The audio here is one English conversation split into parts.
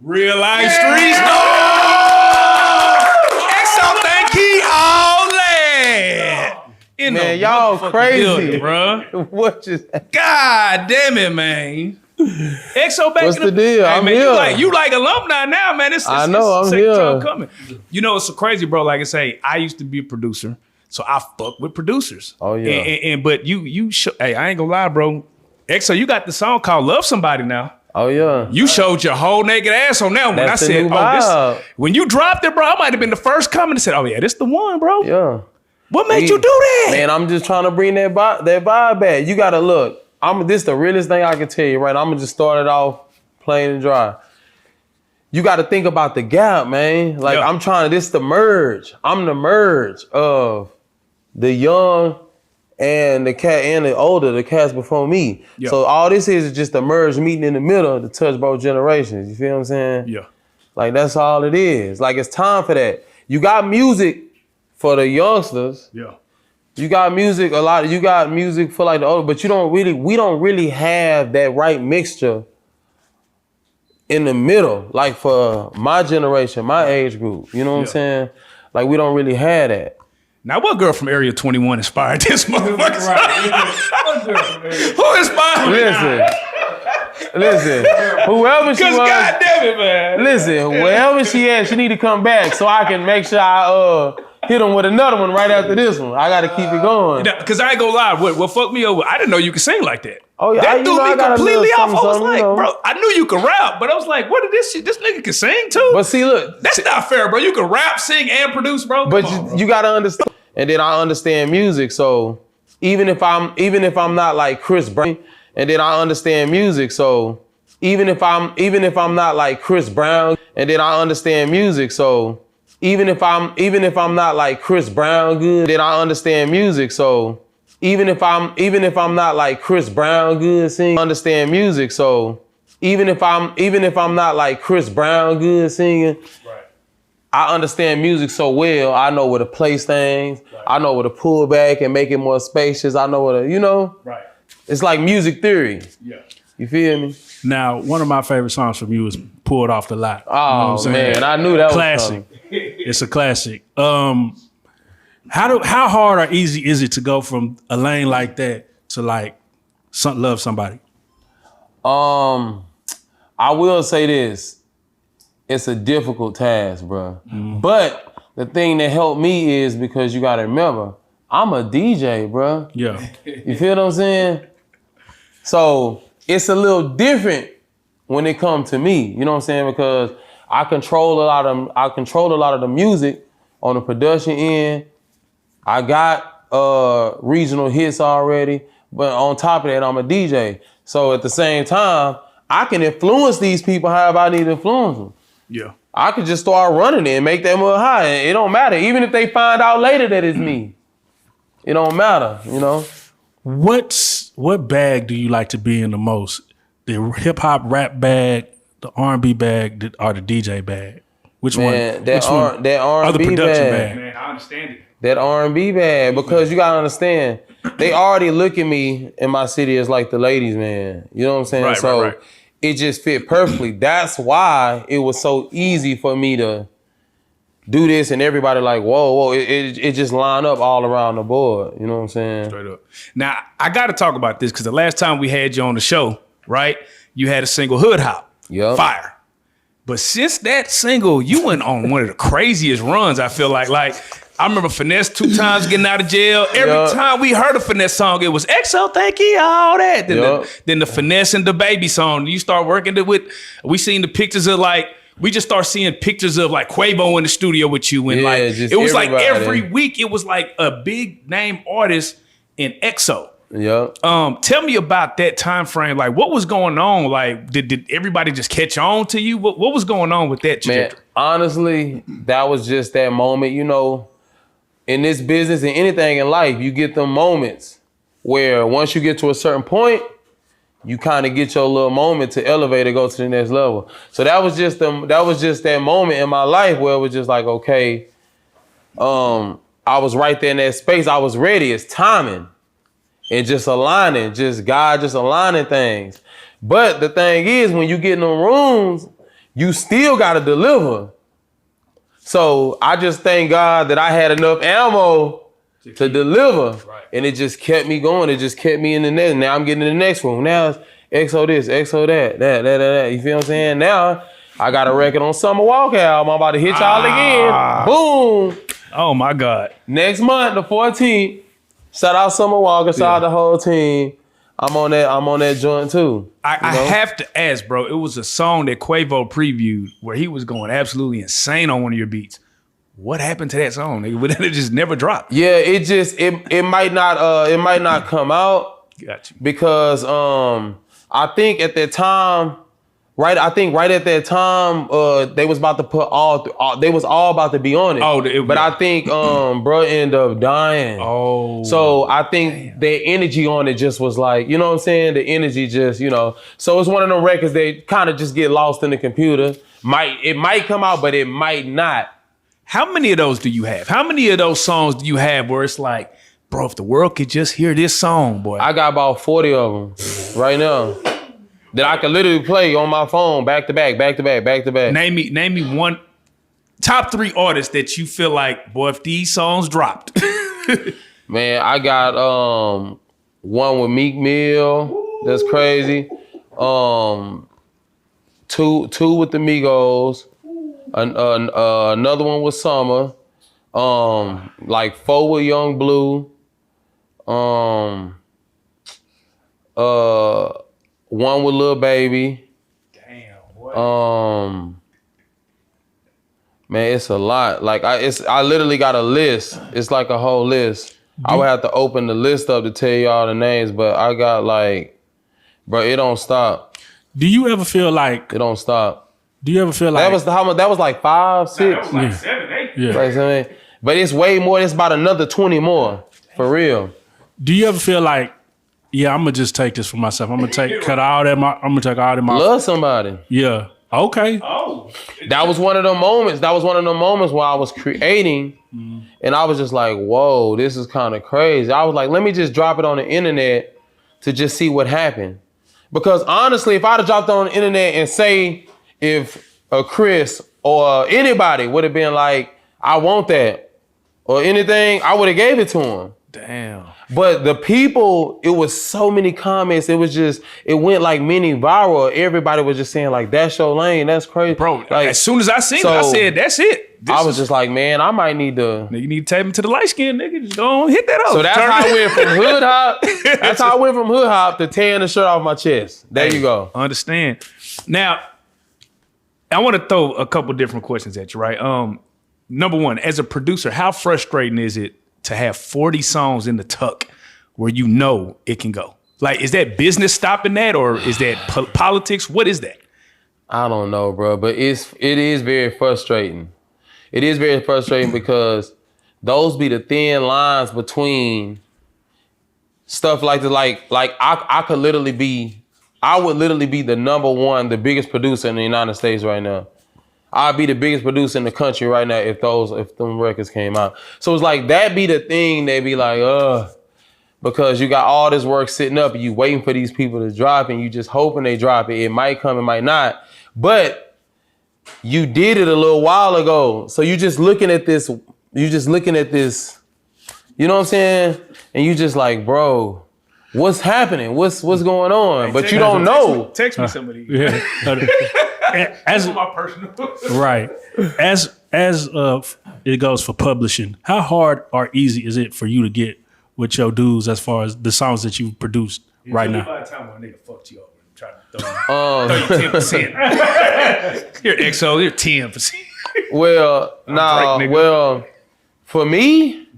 Reallyfe streets. XO think he all that. Man, y'all crazy, building, bro. What just? God damn it, man. XO back What's in the deal? Hey, I'm man, here. you like alumni now, man. I know, I'm second here. time coming. You know, it's so crazy, bro. Like I say, I used to be a producer, so I fuck with producers. Oh yeah. But hey, I ain't gonna lie, bro. XO, you got the song called "Love Somebody" now. Oh yeah. You showed your whole naked ass on that one. That's I the said, new "Oh, vibe. this." When you dropped it, bro, I might have been the first comment and said, "Oh yeah, this the one, bro." Yeah. What made you do that? Man, I'm just trying to bring that vibe back. You gotta look. This the realest thing I can tell you, right? I'm gonna just start it off plain and dry. You gotta think about the gap, man. Like this the merge. I'm the merge of the young and the cat and the older, the cats before me. Yeah. So all this is just a merge meeting in the middle to touch both generations. You feel what I'm saying? Yeah. Like that's all it is. Like it's time for that. You got music for the youngsters. Yeah. You got music you got music for like the older, but we don't really have that right mixture in the middle, like for my generation, my age group. You know what I'm saying? Like we don't really have that. Now, what girl from Area 21 inspired this motherfucker? Who inspired me? Listen, whoever she was. Because goddamn it, man. Listen, wherever she at, she need to come back so I can make sure I hit him with another one right after this one. I gotta keep it going. Because I ain't gonna lie, what fucked me over, I didn't know you could sing like that. Oh yeah, that threw me completely off. I was like, you know. bro, I knew you could rap, but I was like, what is this shit? This nigga can sing too? But see, look. That's not fair, bro. You can rap, sing, and produce, bro. But you gotta understand. And then I understand music, so even if I'm not like Chris Brown, and then I understand music, so even if I'm not like Chris Brown, and then I understand music, so even if I'm not like Chris Brown good, then I understand music, so even if I'm not like Chris Brown good singing, understand music, so even if I'm not like Chris Brown good singing, right. I understand music so well. I know where to place things. Right. I know where to pull back and make it more spacious. I know where to, Right. It's like music theory. Yeah. You feel me? Now, one of my favorite songs from you is "Pulled Off the Lot." Oh man, I knew that classic. Was coming. It's a classic. How hard or easy is it to go from a lane like that to like love somebody? I will say this. It's a difficult task, bro. Mm. But the thing that helped me is because you gotta remember, I'm a DJ, bro. Yeah. You feel what I'm saying? So it's a little different when it comes to me. You know what I'm saying? Because I control a lot of the music on the production end. I got regional hits already, but on top of that, I'm a DJ. So at the same time, I can influence these people however I need to influence them. Yeah. I could just start running it and make them up high. It don't matter. Even if they find out later that it's me, it don't matter, What bag do you like to be in the most? The hip hop rap bag, the R&B bag, or the DJ bag? Which one? That R&B or the production bag. Man, I understand it. That R&B bag, because you gotta understand, they already look at me in my city as like the ladies, man. You know what I'm saying? Right. It just fit perfectly. That's why it was so easy for me to do this, and everybody like, whoa. It just lined up all around the board. You know what I'm saying? Straight up. Now, I got to talk about this because the last time we had you on the show, right, you had a single, Hood Hop. Yep. Fire. But since that single, you went on one of the craziest runs, I feel like. Like, I remember Finesse2Tymes getting out of jail. Every time we heard a Finesse song, it was XO, thank you, all that. Then the Finesse and the Baby song. You start working with, we seen the pictures of like, we just start seeing pictures of like Quavo in the studio with you. And like, it was like every week, it was like a big name artist in XO. Yeah. Tell me about that time frame. Like, what was going on? Like, did everybody just catch on to you? What was going on with that trajectory? Man, honestly, that was just that moment, in this business and anything in life, you get them moments where once you get to a certain point, you kind of get your little moment to elevate and go to the next level. So that was just that moment in my life where it was just like, okay, I was right there in that space. I was ready. It's timing and just aligning, God just aligning things. But the thing is, when you get in the rooms, you still gotta deliver. So I just thank God that I had enough ammo to deliver. Right. And it just kept me going. It just kept me in the next. Now I'm getting in the next room. Now it's XO this, XO that. You feel what I'm saying? Now I got a record on Summer Walker album. I'm about to hit y'all again. Boom. Oh my God. Next month, the 14th. Shout out Summer Walker. Shout out the whole team. I'm on that joint too. I have to ask, bro. It was a song that Quavo previewed where he was going absolutely insane on one of your beats. What happened to that song? Nigga? It just never dropped. Yeah, it might not come out. Got you. Because I think at that time, right at that time, they was about to put they was all about to be on it. But I think bro ended up dying. Oh. So I think their energy on it just was like, you know what I'm saying? The energy just, So it's one of them records that kind of just get lost in the computer. It might come out, but it might not. How many of those do you have? How many of those songs do you have where it's like, bro, if the world could just hear this song, boy? I got about 40 of them right now that I can literally play on my phone back to back. Name me one, top 3 artists that you feel like, boy, if these songs dropped. Man, I got one with Meek Mill. That's crazy. Two with the Migos. Another one with Summer. Like 4 with Young Blue. One with Lil Baby. Damn, boy. Man, it's a lot. Like I literally got a list. It's like a whole list. I would have to open the list up to tell y'all the names, but I got like, bro, it don't stop. Do you ever feel like it don't stop? Do you ever feel like that was like 5, 6? That was like 7, 8. Yeah. Like 7, 8. But it's way more. It's about another 20 more. For real. Do you ever feel like, yeah, I'm gonna just take this for myself. I'm gonna take all that my Love Somebody. Yeah. Okay. Oh. That was one of the moments. Where I was creating and I was just like, whoa, this is kind of crazy. I was like, let me just drop it on the internet to just see what happened. Because honestly, if I'd have dropped it on the internet and say if a Chris or anybody would have been like, I want that or anything, I would have gave it to him. Damn. But the people, it was so many comments. It went like mini viral. Everybody was just saying like, that's your lane. That's crazy. Bro, like, as soon as I seen it, I said, that's it. I was just like, man, I might need to. Nigga, you need to take him to the light skin, nigga. Just go on, hit that up. So that's how I went from hood hop. That's how I went from hood hop to tearing the shirt off my chest. There you go. Understand. Now, I want to throw a couple different questions at you, right? Number one, as a producer, how frustrating is it to have 40 songs in the tuck where you know it can go? Like, is that business stopping that, or is that politics? What is that? I don't know, bro, but it is very frustrating. It is very frustrating because those be the thin lines between stuff like this. Like I would literally be the number one, the biggest producer in the United States right now. I'd be the biggest producer in the country right now if them records came out. So it's like that be the thing. They be like, because you got all this work sitting up and you waiting for these people to drop and you just hoping they drop it. It might come, it might not. But you did it a little while ago. So you just looking at this, you know what I'm saying? And you just like, bro, what's happening? What's going on? But you don't know. Text me some of these. Yeah. As my personal. Right. As it goes for publishing, how hard or easy is it for you to get with your dudes as far as the songs that you've produced right now? By the time one nigga fucked you over and tried to throw you 10%. You're XO, you're 10%. Well, for me,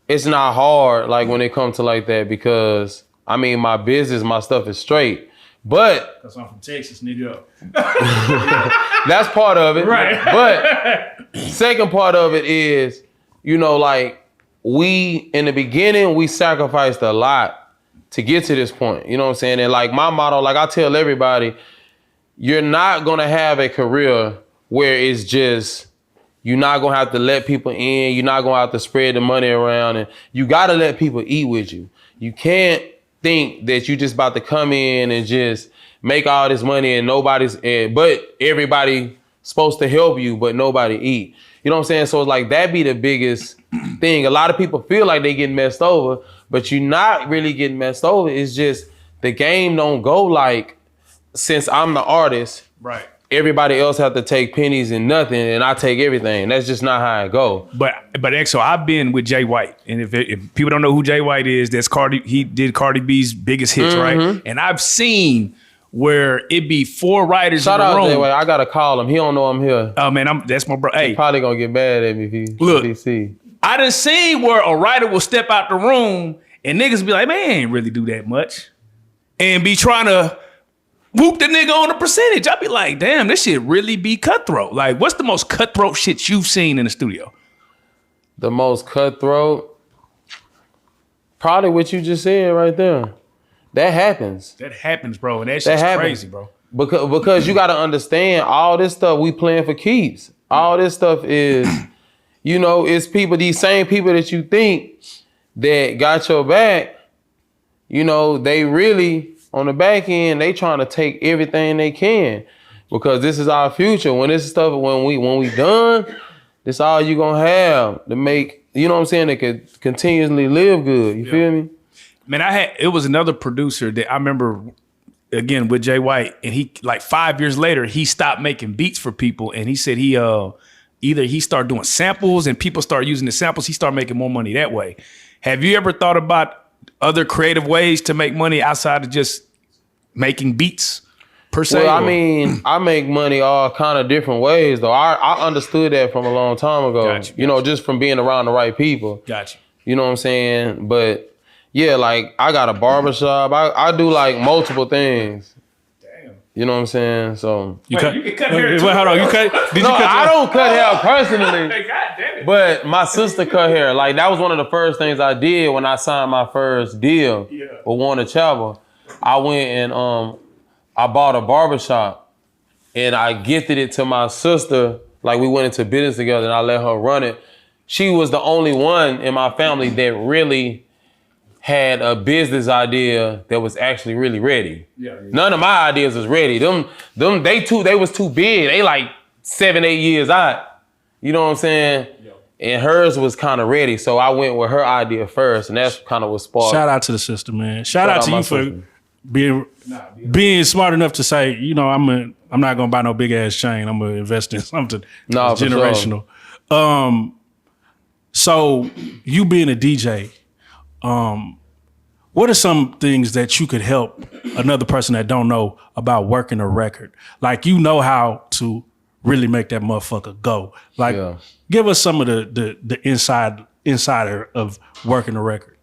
it's not hard like when it comes to like that because I mean my business, my stuff is straight. But because I'm from Texas, nigga. That's part of it. Right. But second part of it is, like we in the beginning we sacrificed a lot to get to this point. You know what I'm saying? And like my motto, like I tell everybody, you're not gonna have a career where it's just you're not gonna have to let people in, you're not gonna have to spread the money around, and you gotta let people eat with you. You can't think that you just about to come in and just make all this money and but everybody supposed to help you, but nobody eat. You know what I'm saying? So it's like that be the biggest thing. A lot of people feel like they getting messed over, but you're not really getting messed over. It's just the game don't go like, since I'm the artist, right, everybody else have to take pennies and nothing, and I take everything. That's just not how it go. But EXO, I've been with Jay White, and if people don't know who Jay White is, that's Cardi. He did Cardi B's biggest hits, right? And I've seen where it be 4 writers Shout in the out room. Jay White. I gotta call him. He don't know I'm here. Oh man, that's my bro. Hey, He probably gonna get mad at me if he see. I done seen where a writer will step out the room and niggas be like, man, I ain't really do that much, and be trying to whoop the nigga on the percentage. I be like, damn, this shit really be cutthroat. Like, what's the most cutthroat shit you've seen in the studio? The most cutthroat? Probably what you just said right there. That happens. That happens, bro, and that shit's crazy, bro. Because you gotta understand, all this stuff we playing for keeps. All this stuff is, it's people, these same people that you think that got your back, they really, on the back end, they trying to take everything they can, because this is our future. When this stuff, when we done, this all you gonna have to make, that could continuously live good. You feel me? Man, it was another producer that I remember, again, with Jay White, and he, like 5 years later, he stopped making beats for people, and he said either he started doing samples and people start using the samples, he started making more money that way. Have you ever thought about other creative ways to make money outside of just making beats per se? Well, I mean, I make money all kind of different ways, though. I understood that from a long time ago. Gotcha. Just from being around the right people. Gotcha. You know what I'm saying? But yeah, like I got a barbershop. I do like multiple things. Damn. You know what I'm saying? So you can cut hair too. Wait, hold on. You cut? I don't cut hair personally. God damn it. But my sister cut hair. Like that was one of the first things I did when I signed my first deal with Warner Chappell. I went and I bought a barbershop and I gifted it to my sister. Like we went into business together and I let her run it. She was the only one in my family that really had a business idea that was actually really ready. None of my ideas was ready. They was too big. They like 7-8 years out. You know what I'm saying? And hers was kind of ready. So I went with her idea first, and that's kind of what sparked. Shout out to the sister, man. Shout out to you for being smart enough to say, I'm not gonna buy no big ass chain. I'm gonna invest in something generational. Sure. So you being a DJ, what are some things that you could help another person that don't know about working a record? Like, how to really make that motherfucker go. Like, give us some of the insider of working a record.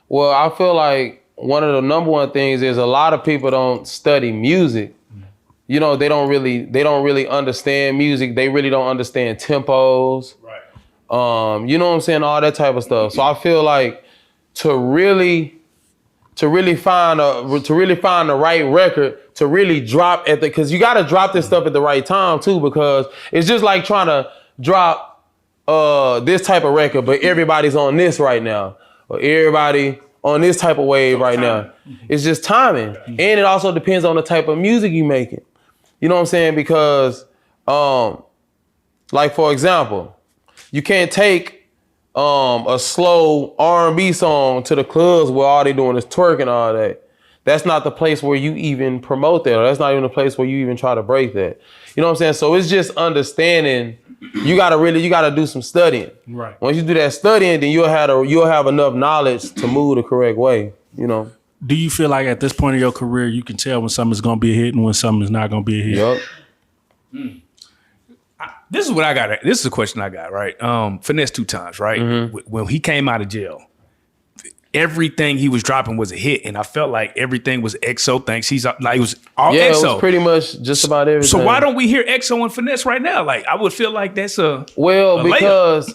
Well, I feel like one of the number one things is a lot of people don't study music. They don't really understand music. They really don't understand tempos. Right. You know what I'm saying? All that type of stuff. So I feel like to really find the right record to really drop because you got to drop this stuff at the right time too, because it's just like trying to drop this type of record, but everybody's on this right now, or everybody on this type of wave right now. It's just timing, and it also depends on the type of music you making. You know what I'm saying? Because, like for example, you can't take a slow R&B song to the clubs where all they doing is twerking all day. That's not the place where you even promote that, or that's not even the place where you even try to break that. You know what I'm saying? So it's just understanding. You gotta do some studying. Right. Once you do that studying, then you'll have enough knowledge to move the correct way. Do you feel like at this point in your career you can tell when something's gonna be a hit and when something's not gonna be a hit? Yep. This is what I got. This is a question I got, right? Finesse2Tymes, right? Mm-hmm. When he came out of jail, everything he was dropping was a hit, and I felt like everything was EXO. Thanks, it was all EXO. It was pretty much just about everything. So why don't we hear EXO and Finesse right now? Like, I would feel like that's because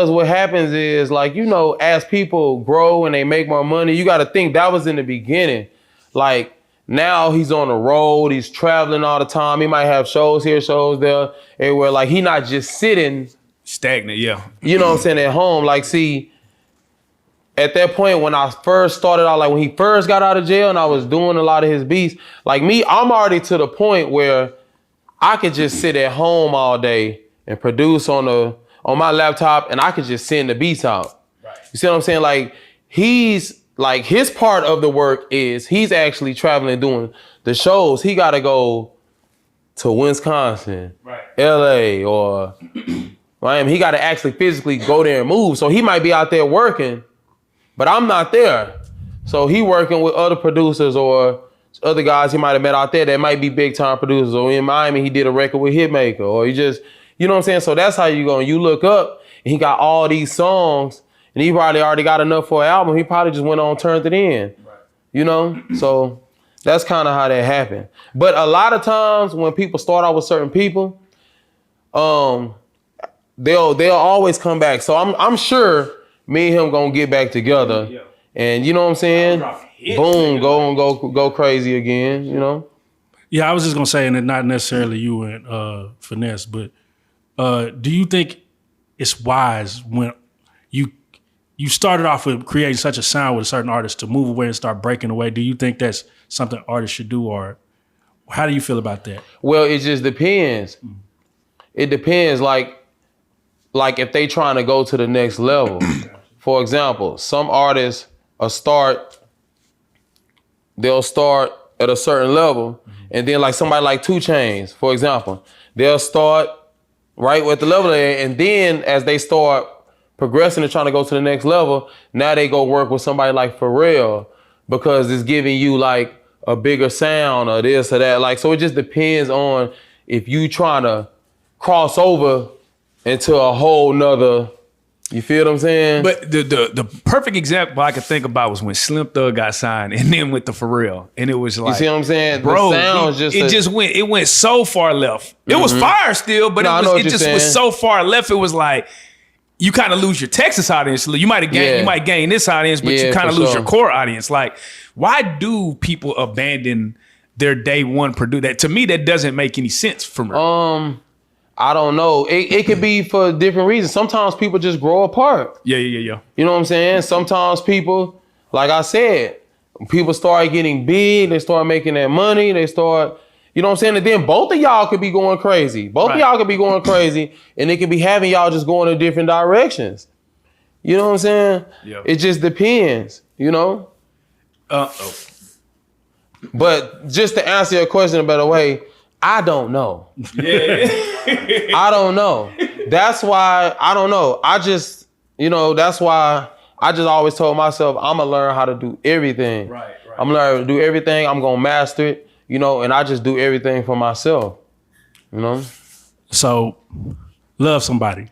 what happens is, like, as people grow and they make more money, you got to think that was in the beginning. Like, now he's on the road, he's traveling all the time. He might have shows here, shows there, everywhere. Like, he not just sitting stagnant, yeah. You know what I'm saying, at home. Like, see, at that point, when I first started out, like when he first got out of jail and I was doing a lot of his beats, like me, I'm already to the point where I could just sit at home all day and produce on my laptop, and I could just send the beats out. Right. You see what I'm saying? Like he's like, his part of the work is he's actually traveling doing the shows. He got to go to Wisconsin, right, LA, or Miami. He got to actually physically go there and move. So he might be out there working, but I'm not there. So he working with other producers or other guys he might have met out there that might be big time producers. Or in Miami, he did a record with Hitmaker, or he just, you know what I'm saying? So that's how you go. And you look up and he got all these songs and he probably already got enough for an album. He probably just went on and turned it in, right, you know? So that's kind of how that happened. But a lot of times when people start out with certain people, they'll always come back. So I'm sure me and him gonna get back together. Yeah. And you know what I'm saying? Boom, go crazy again, you know? Yeah, I was just gonna say, and not necessarily you and Finesse, but do you think it's wise when you started off with creating such a sound with a certain artist to move away and start breaking away? Do you think that's something artists should do, or how do you feel about that? Well, it just depends. It depends, like if they trying to go to the next level. For example, some artists they'll start at a certain level, and then like somebody like 2 Chainz, for example, they'll start right with the level there, and then as they start progressing and trying to go to the next level, now they go work with somebody like Pharrell because it's giving you like a bigger sound or this or that. Like, so it just depends on if you trying to cross over into a whole nother, you feel what I'm saying? But the perfect example I could think about was when Slim Thug got signed and then with the Pharrell. And it was like, you see what I'm saying? Bro, the sound it went so far left. It was fire still, but it just was so far left. It was like, you kind of lose your Texas audience. You might gain this audience, but you kind of lose your core audience. Like, why do people abandon their day one produce? That to me, that doesn't make any sense for me. I don't know. It could be for different reasons. Sometimes people just grow apart. Yeah. You know what I'm saying? Sometimes people, like I said, people start getting big, they start making that money, they start, you know what I'm saying? And then both of y'all could be going crazy. Both of y'all could be going crazy, and it could be having y'all just going in different directions. You know what I'm saying? Yep. It just depends, you know? But just to answer your question a better way, I don't know. Yeah. I don't know. That's why I don't know. I just, you know, that's why I just always told myself I'm gonna learn how to do everything. Right. I'm gonna learn to do everything. I'm gonna master it, you know, and I just do everything for myself, you know? So, Love Somebody.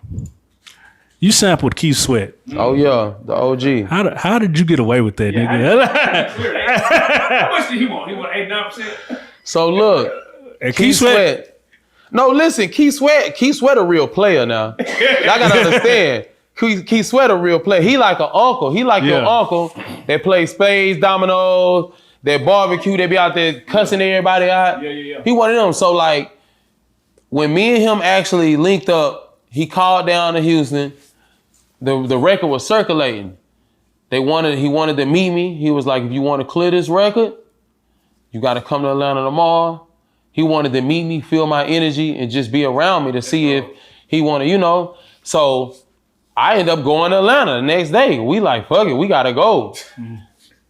You sampled Keith Sweat. Oh yeah, the OG. How did you get away with that, nigga? How much did he want? He want 8-9%? So look, Keith Sweat. No, listen, Keith Sweat a real player now. Y'all gotta understand. Keith Sweat a real player. He like an uncle. He like your uncle that plays spades, dominoes, that barbecue, they be out there cussing everybody out. Yeah. He one of them. So like, when me and him actually linked up, he called down to Houston. The record was circulating. He wanted to meet me. He was like, if you want to clear this record, you got to come to Atlanta tomorrow. He wanted to meet me, feel my energy, and just be around me to see if he wanted, you know. So I ended up going to Atlanta the next day. We like, fuck it, we got to go.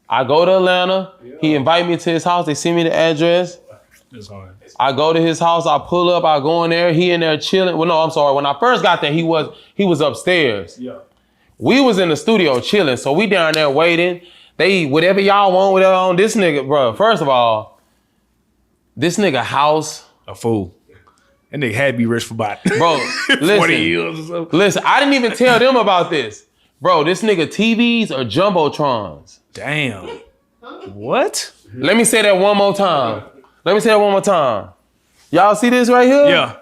I go to Atlanta. He invite me to his house. They send me the address. I go to his house. I pull up. I go in there. He in there chilling. Well, no, I'm sorry. When I first got there, he was upstairs. Yeah. We was in the studio chilling. So we down there waiting. They eat whatever y'all want, whatever on this nigga, bro. First of all, this nigga house. A fool. That nigga had to be rich for about bro, listen, 40 years or something. Listen, I didn't even tell them about this. Bro, this nigga TVs are Jumbotrons. Damn. What? Let me say that one more time. Y'all see this right here? Yeah.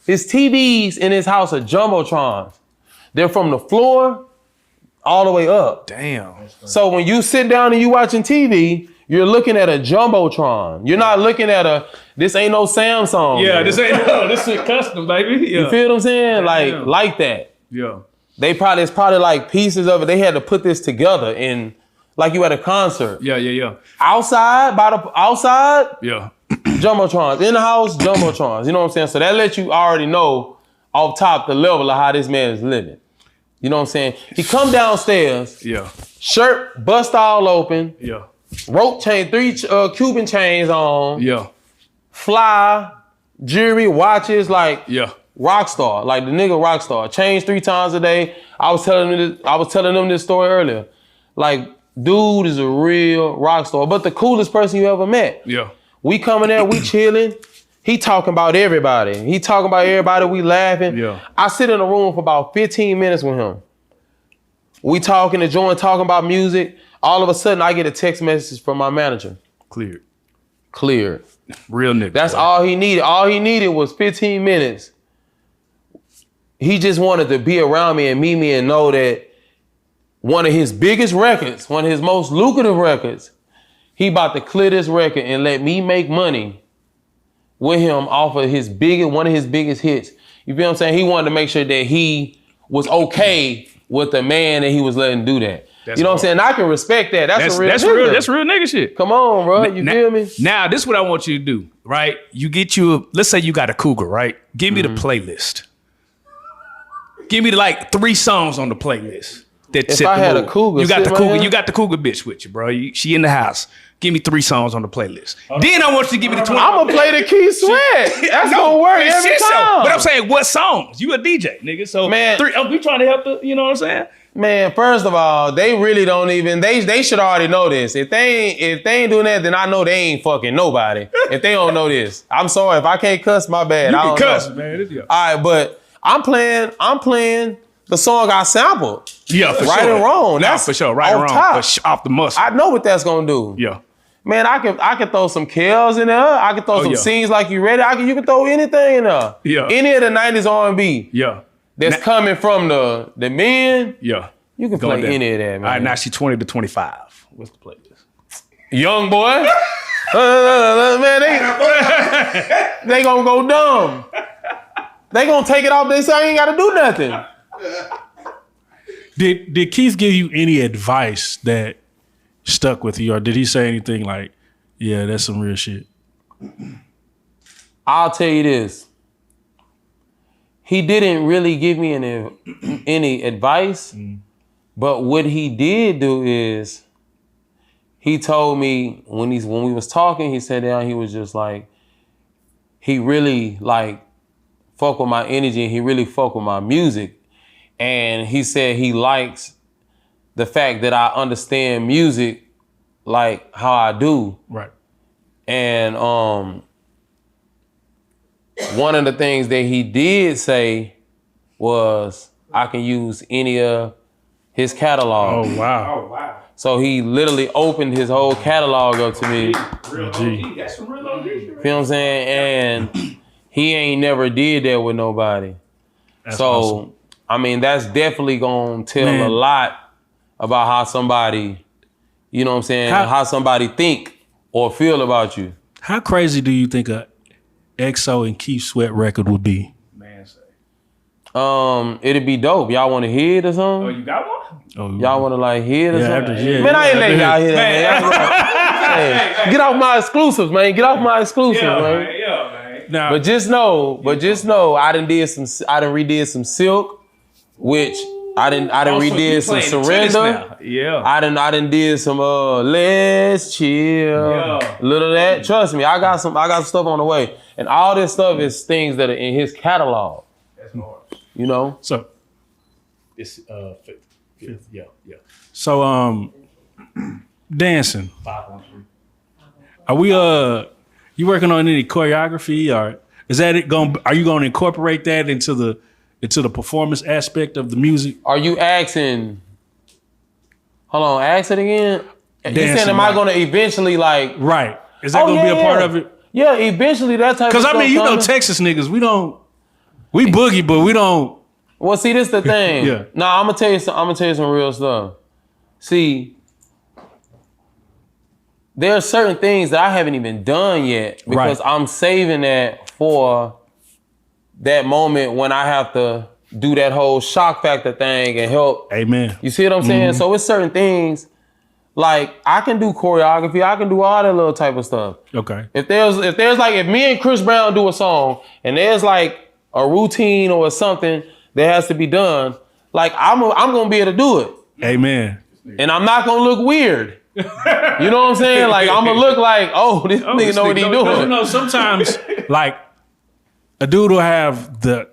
His TVs in his house are Jumbotrons. They're from the floor all the way up. Damn. So when you sit down and you watching TV, you're looking at a Jumbotron. You're not looking at this ain't no Samsung. Yeah, man. This shit custom, baby. Yeah. You feel what I'm saying? Like that. Yeah. it's probably like pieces of it. They had to put this together in like you at a concert. Yeah. Outside, Yeah. Jumbotrons. In the house, Jumbotrons. You know what I'm saying? So that lets you already know off top the level of how this man is living. You know what I'm saying? He come downstairs. Yeah. Shirt bust all open. Yeah. Rope chain, 3 Cuban chains on. Yeah. Fly, jewelry, watches, like Yeah. rock star, like the nigga rock star. Change 3 times a day. I was telling them this story earlier. Like, dude is a real rock star, but the coolest person you ever met. Yeah. We coming there, we chilling. He talking about everybody. We laughing. Yeah. I sit in a room for about 15 minutes with him. We talking, enjoying, talking about music. All of a sudden, I get a text message from my manager. Cleared. Real nigga. That's all he needed. All he needed was 15 minutes. He just wanted to be around me and meet me and know that one of his biggest records, one of his most lucrative records, he about to clear this record and let me make money with him off of one of his biggest hits. You feel what I'm saying? He wanted to make sure that he was okay with the man that he was letting do that. You know what I'm saying? I can respect that. That's real nigga shit. Come on, bro. You feel me? Now, this is what I want you to do, right? Let's say you got a cougar, right? Give me the playlist. Give me like 3 songs on the playlist. If I had a cougar, you got the cougar bitch with you, bro. She in the house. Give me 3 songs on the playlist. Then I want you to give me the 20. I'm gonna play the Key Sweat. That's gonna work every time. But I'm saying, what songs? You a DJ, nigga. So man, we trying to help you know what I'm saying? Man, first of all, they really don't even. They should already know this. If they ain't doing that, then I know they ain't fucking nobody. If they don't know this, I'm sorry. If I can't cuss, my bad. You I can don't cuss, know. man. All right, but I'm playing the song I sampled. Yeah, for right sure. and wrong. That's for sure. Right and wrong. Off the muscle. I know what that's gonna do. Yeah. Man, I can throw some Kells in there. I can throw some Scenes Like You Ready. You can throw anything in there. Yeah. Any of the 90s R&B. Yeah. That's coming from the men. Yeah. You can play any of that, man. All right, now she's 20 to 25. What's the playlist? Young boy. Man, they gonna go dumb. They gonna take it off. They say I ain't gotta do nothing. Did Keith give you any advice that stuck with you, or did he say anything like, "Yeah, that's some real shit"? I'll tell you this. He didn't really give me any advice, but what he did do is he told me when we was talking, he sat down, he was just like, he really like fuck with my energy and he really fuck with my music. And he said he likes the fact that I understand music like how I do. Right. And one of the things that he did say was I can use any of his catalog. Oh wow. So he literally opened his whole catalog up to me. Real OG. That's some real OG. Feel what I'm saying? And he ain't never did that with nobody. That's so awesome. I mean, that's definitely gonna tell a lot about how somebody, you know what I'm saying, how somebody think or feel about you. How crazy do you think a EXO and Keith Sweat record would be? Man, say. It'd be dope. Y'all want to hear it or something? Oh, you got one? Oh, Y'all want to like hear it or something? Yeah, man, I ain't letting y'all hear that, man. Hey, get off my exclusives, man. Get off my exclusives, man. Yeah, man. Now, But just know, I done redid some Silk, which I done redid some Surrender. Yeah. I done did some Let's Chill. Yeah. Little of that. Trust me, I got some stuff on the way. And all this stuff is things that are in his catalog. That's hard. You know? so It's fifth. Yeah. so dancing. 513. Are we you working on any choreography, or is that it are you gonna incorporate that into the performance aspect of the music? Are you asking? Hold on, ask it again. Dancing, You saying, am I gonna eventually like? Right. Is that gonna be a part of it? Yeah, eventually that type of stuff. Because I mean, you know, coming. Texas niggas, we boogie, but we don't. Well, see, this the thing. Yeah. Nah, I'm gonna tell you some real stuff. See, there are certain things that I haven't even done yet because I'm saving that for that moment when I have to do that whole shock factor thing and help. Amen. You see what I'm saying? So it's certain things, like I can do choreography, I can do all that little type of stuff. Okay. If me and Chris Brown do a song and there's like a routine or something that has to be done, like I'm gonna be able to do it. Amen. And I'm not gonna look weird. You know what I'm saying? Like I'm gonna look like, this nigga know what he doing. No, sometimes like a dude will have the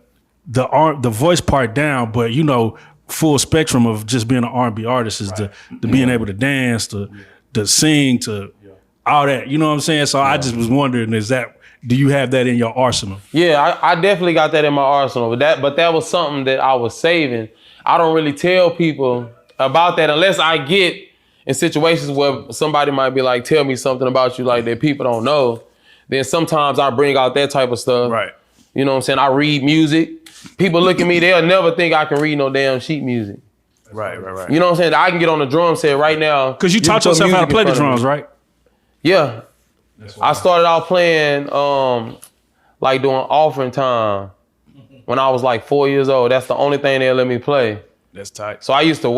voice part down, but full spectrum of just being an R&B artist is the being able to dance, to sing, to all that. You know what I'm saying? So I just was wondering, do you have that in your arsenal? Yeah, I definitely got that in my arsenal. But that was something that I was saving. I don't really tell people about that unless I get in situations where somebody might be like, tell me something about you like that people don't know. Then sometimes I bring out that type of stuff. Right. You know what I'm saying? I read music. People look at me, they'll never think I can read no damn sheet music. Right. You know what I'm saying? I can get on the drum set right now. Because you taught yourself how to play the drums, right? Yeah. I started out playing, like doing offering time when I was like 4 years old. That's the only thing they'll let me play. That's tight. So I used to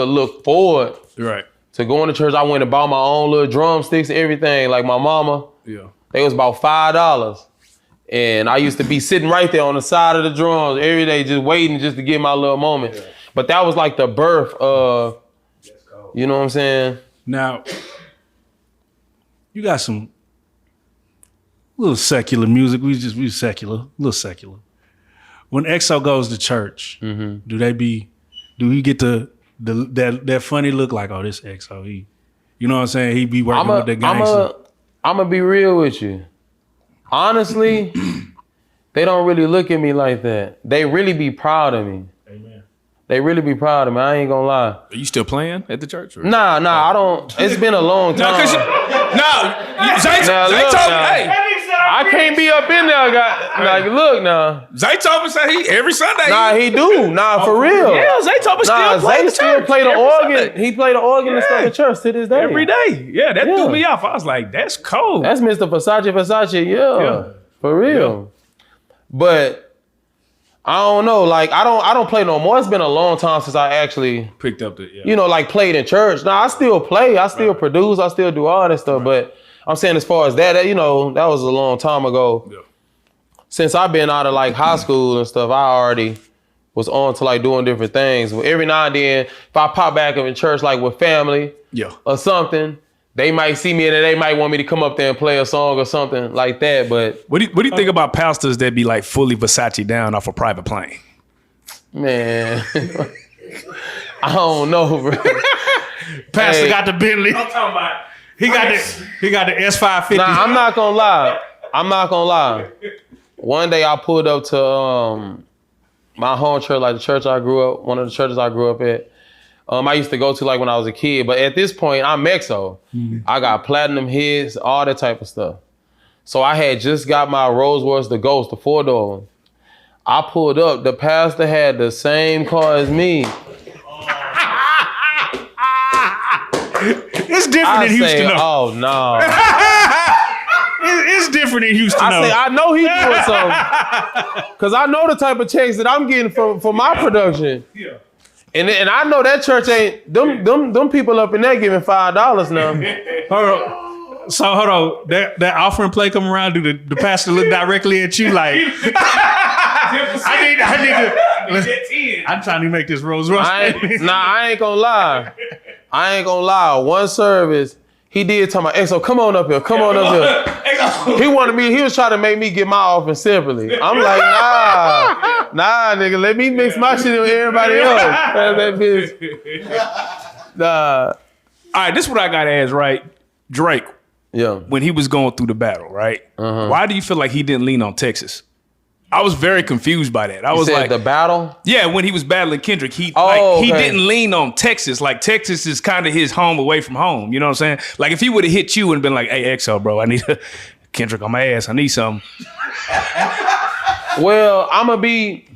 look forward to going to church. I went and bought my own little drumsticks and everything. Like my mama, they was about $5. And I used to be sitting right there on the side of the drums every day, just waiting just to get my little moment. Yeah. But that was like the birth of, you know what I'm saying? Now, you got some little secular music. We secular, a little secular. When EXO goes to church, do he get that funny look like, oh, this EXO? You know what I'm saying? He be working with the gangster. I'm gonna be real with you. Honestly, they don't really look at me like that. They really be proud of me. Amen. They really be proud of me. I ain't gonna lie. Are you still playing at the church? Or? Nah, I don't. It's been a long time. Zay told me, hey. I can't be up in there. Like, look now. Zay told me say every Sunday. Nah, he do. Nah, for real. Yeah, Zay told me still play the organ. Sunday. He play the organ and stuff at church to this day. Every day. Yeah, that threw me off. I was like, that's cold. That's Mr. Versace. Yeah. For real. Yeah. But I don't know. Like, I don't play no more. It's been a long time since I actually picked up the, like played in church. Now I still play. I still produce. I still do all that stuff. But I'm saying as far as that, that was a long time ago. Yeah. Since I've been out of like high school and stuff, I already was on to like doing different things. But every now and then, if I pop back up in church like with family or something, they might see me and they might want me to come up there and play a song or something like that. But what do you think about pastors that be like fully Versace down off a private plane? Man, I don't know, bro. Pastor got the Bentley. I'm talking about. He got the S550. Nah, I'm not gonna lie. One day I pulled up to my home church, like the church I grew up, one of the churches I grew up at. I used to go to like when I was a kid, but at this point I'm EXO. I got platinum hits, all that type of stuff. So I had just got my Rolls-Royce, the Ghost, the 4-door one. I pulled up, the pastor had the same car as me. It's different in Houston, though. Oh, no. It's different in Houston, though. I know he doing something. Because I know the type of checks that I'm getting for my production. Yeah. And I know that church ain't, them people up in there giving $5 now. Hold on. So, hold on. That offering play come around, do the pastor look directly at you like, I need to, I'm trying to make this Rolls Royce. I ain't gonna lie. One service, he did tell my EXO, come on up here. He was trying to make me get my offering separately. I'm like, nah, nigga, let me mix my shit with everybody else. That bitch. Nah. All right, this is what I gotta ask, right? Drake, when he was going through the battle, right? Why do you feel like he didn't lean on Texas? I was very confused by that. I was like, the battle? Yeah, when he was battling Kendrick, he didn't lean on Texas. Like Texas is kind of his home away from home. You know what I'm saying? Like if he would have hit you and been like, "Hey, EXO, bro, I need Kendrick on my ass. I need something." Well, I'm gonna be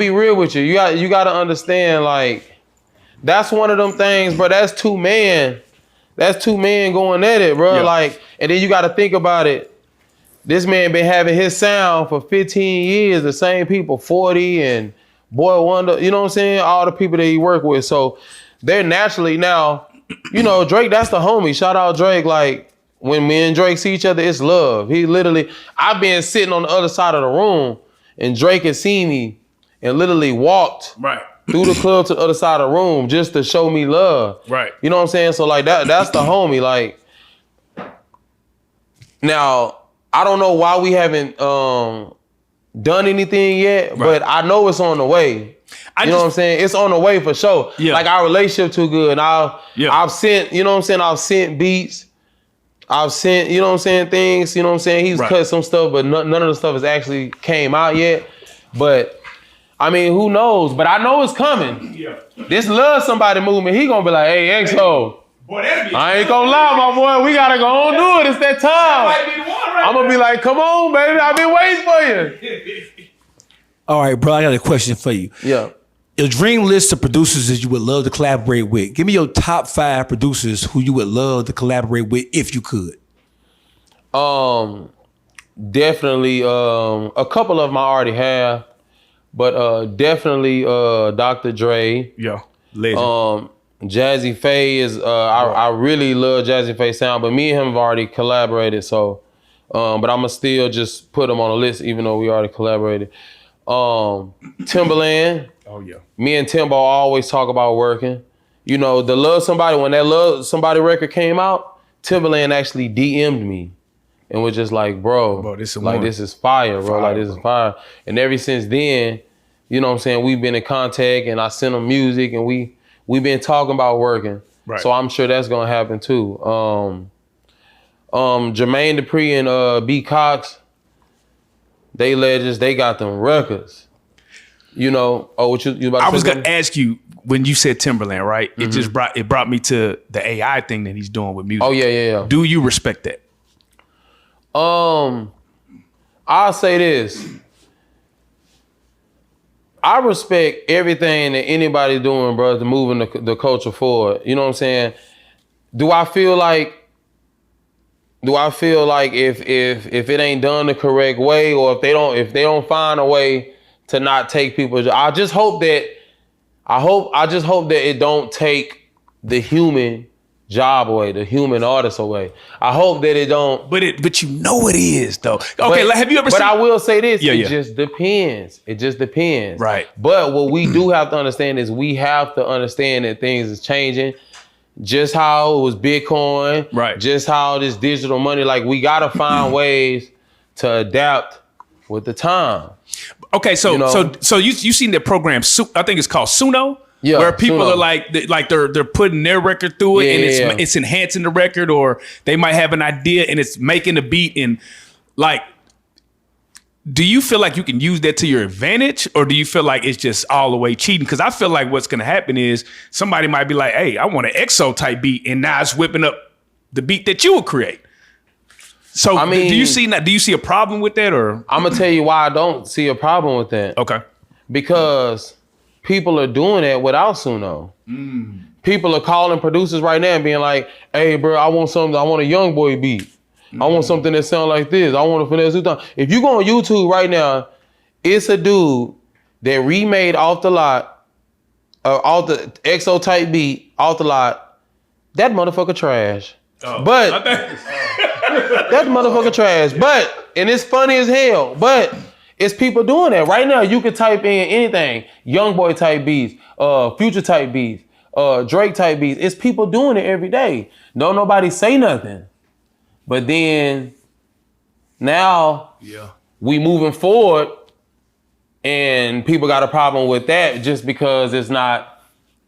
real with you. You got to understand, like that's one of them things, bro. That's two men going at it, bro. Yeah. Like, and then you got to think about it. This man been having his sound for 15 years, the same people, 40 and Boy Wonder, you know what I'm saying? All the people that he work with. So they're naturally now, you know, Drake, that's the homie. Shout out Drake. Like, when me and Drake see each other, it's love. He literally, I've been sitting on the other side of the room and Drake had seen me and literally walked through the club to the other side of the room just to show me love. Right. You know what I'm saying? So like that's the homie. Like, now, I don't know why we haven't done anything yet, but I know it's on the way. You know what I'm saying? It's on the way for sure. Yeah. Like, our relationship too good. I've sent, you know what I'm saying? I've sent beats. I've sent, you know what I'm saying, things, you know what I'm saying? He's cut some stuff, but none of the stuff has actually came out yet. But, I mean, who knows? But I know it's coming. Yeah. This Love Somebody movement, he gonna be like, hey, XO. Boy, I ain't gonna lie, my boy. We gotta go on do it. It's that time. That might be the one I'm gonna be like, come on, baby. I've been waiting for you. All right, bro. I got a question for you. Yeah. Your dream list of producers that you would love to collaborate with. Give me your top 5 producers who you would love to collaborate with if you could. Definitely. A couple of them I already have, but definitely Dr. Dre. Yeah, legend. Jazzy Faye is. I really love Jazzy Faye sound, but me and him have already collaborated. So, but I'ma still just put him on the list, even though we already collaborated. Timberland. Oh yeah. Me and Timbo always talk about working. You know, the Love Somebody, when that Love Somebody record came out, Timberland actually DM'd me and was just like, bro this is fire, bro. Like, this is fire. And ever since then, you know what I'm saying, we've been in contact and I sent him music and we've been talking about working. Right. So I'm sure that's gonna happen too. Jermaine Dupri and B. Cox, they legends, they got them records. You know, what you about to say? I was gonna ask you when you said Timberland, right? It just brought me to the AI thing that he's doing with music. Oh yeah. Do you respect that? I'll say this. I respect everything that anybody's doing, bro, to moving the culture forward. You know what I'm saying? Do I feel like if it ain't done the correct way, or if they don't find a way to not take people's job, I just hope that it don't take the human job away, the human artist away. I hope that it don't. But you know it is though. Okay, have you ever seen? But I will say this, just depends. It just depends. Right. But what we do have to understand is we have to understand that things is changing. Just how it was Bitcoin, right? Just how this digital money, like, we gotta find ways to adapt with the time. Okay, so you seen the program? I think it's called Suno. Yeah, where people Suno. Are they're putting their record through it, and it's enhancing the record, or they might have an idea and it's making the beat. And like, do you feel like you can use that to your advantage, or do you feel like it's just all the way cheating? Because I feel like what's gonna happen is somebody might be like, "Hey, I want an EXO type beat," and now it's whipping up the beat that you would create. So, I mean, do you see that? Do you see a problem with that, or? I'm gonna tell you why I don't see a problem with that. Okay. Because people are doing that without Suno. People are calling producers right now and being like, "Hey, bro, I want a young boy beat. I want something that sound like this. I want a Finesse2Tymes." If you go on YouTube right now, it's a dude that remade off the lot, off the EXO type beat off the lot. That motherfucker trash. But that motherfucker trash. But, and it's funny as hell, but it's people doing that. Right now, you can type in anything. Young boy type beats, Future type beats, Drake type beats. It's people doing it every day. Don't nobody say nothing. But then, now, we moving forward, and people got a problem with that just because it's not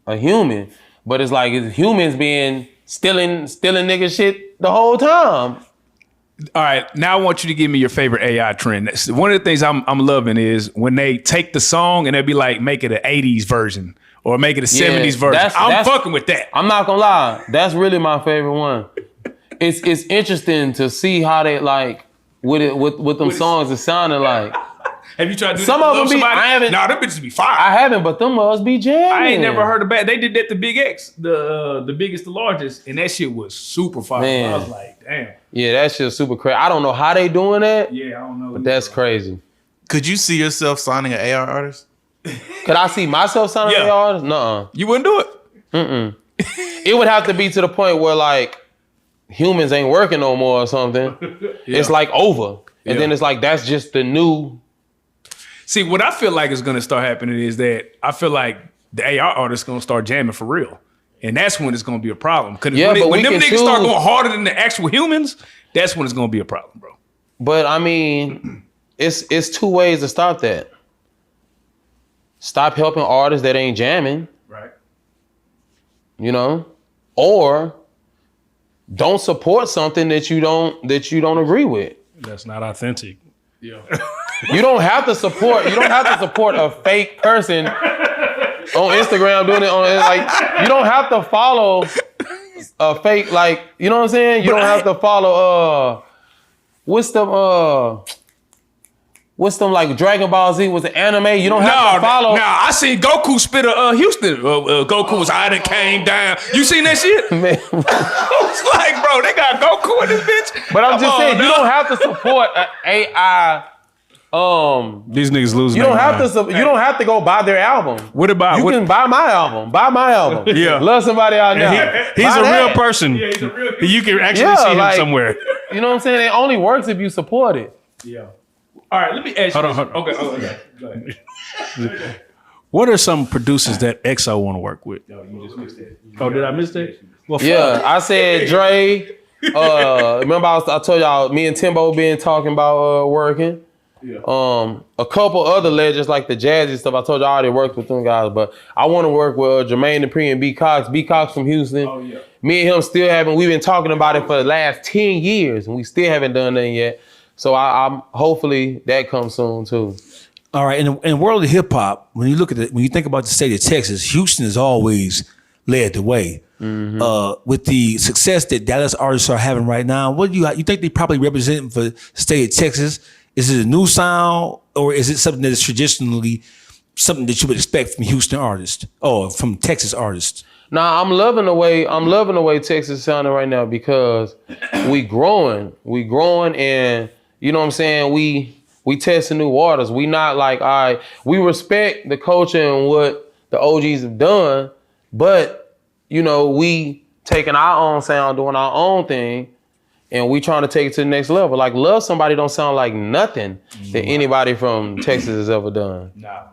a human. But it's like, it's humans being stealing nigga shit the whole time. All right, now I want you to give me your favorite AI trend. One of the things I'm loving is when they take the song and they be like, make it an 80s version or make it a 70s version. I'm fucking with that. I'm not gonna lie, that's really my favorite one. It's interesting to see how they like with them songs it sounded like. Have you tried to do some that of them? Somebody? I haven't. Nah, them bitches be fire. I haven't, but them must be jamming. I ain't never heard of that. They did that to Big X, the biggest, the largest, and that shit was super fire. Man. I was like, damn. Yeah, that shit's super crazy. I don't know how they doing that. Yeah, I don't know. But that's crazy. Could you see yourself signing an AR artist? Could I see myself signing an artist? Nuh-uh. You wouldn't do it? Mm-mm. It would have to be to the point where like humans ain't working no more or something. It's like over. And then it's like, that's just the new. See, what I feel like is going to start happening is that I feel like the AR artists going to start jamming for real. And that's when it's going to be a problem. Because when them niggas start going harder than the actual humans, that's when it's going to be a problem, bro. But I mean, it's two ways to stop that. Stop helping artists that ain't jamming. Right. You know? Or don't support something that you don't agree with. That's not authentic. Yeah. You don't have to support a fake person on Instagram doing it on like you don't have to follow a fake, like, you know what I'm saying? You don't have to follow what's them like Dragon Ball Z was an anime. You don't have to follow. Nah, I seen Goku spit a Houston. Goku was I done came down. You seen that shit? Man. It's like, bro, they got Goku in this bitch. But I'm just saying, you don't have to support an AI. These niggas losing. You don't have to. You don't have to go buy their album. What about you can buy my album? Buy my album. Yeah, love somebody out there. He's a real person. Yeah, he's a real. You can actually see him somewhere. You know what I'm saying? It only works if you support it. Yeah. All right, let me ask you. Hold on. Okay. Go ahead. What are some producers that EXO want to work with? No, you just missed that. Oh, did I miss that? Well, yeah, I said Dre. Remember I told y'all me and Timbo been talking about working. Yeah. A couple other legends like the Jazzy stuff. I told you I already worked with them guys, but I want to work with Jermaine Dupri and B Cox. B Cox from Houston. Oh yeah. Me and him still haven't. We've been talking about it for the last 10 years, and we still haven't done nothing yet. So I'm hopefully that comes soon too. All right. In the world of hip hop, when you think about the state of Texas, Houston has always led the way. Mm-hmm. With the success that Dallas artists are having right now, what do you think they probably represent for the state of Texas? Is it a new sound, or is it something that is traditionally something that you would expect from Houston artists or from Texas artists? Nah, I'm loving the way Texas is sounding right now because we growing, and you know what I'm saying. We testing new waters. We not like, all right, we respect the culture and what the OGs have done, but you know, we taking our own sound, doing our own thing. And we trying to take it to the next level. Like, Love Somebody don't sound like nothing that anybody from Texas has ever done. Nah.